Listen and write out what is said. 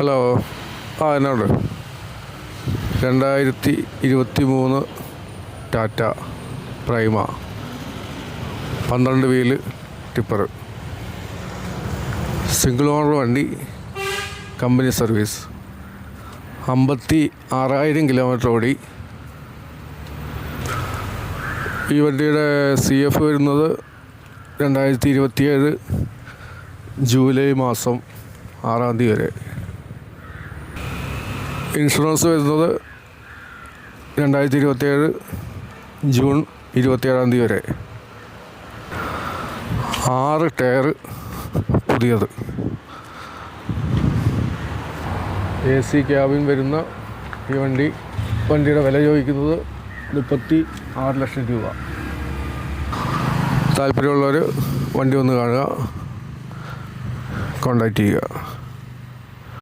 Hello. എന്നാണ്ട് 2023 Tata Prima 12 wheel tipper, single owner വണ്ടി, company service, 56,000 kilometre ഓടി. ഈ വണ്ടിയുടെ CF വരുന്നത് 2027 ജൂലൈ മാസം 6-ാം തീയതി വരെ. ഇൻഷുറൻസ് വരുന്നത് 2027 ജൂൺ 27-ാം തീയതി വരെ. 6 ടയർ പുതിയത്. AC ക്യാബിൻ വരുന്ന ഈ വണ്ടിയുടെ വില ചോദിക്കുന്നത് 36 ലക്ഷം രൂപ. താല്പര്യമുള്ളവർ വണ്ടി ഒന്ന് കാണുക, കോൺടാക്റ്റ് ചെയ്യുക.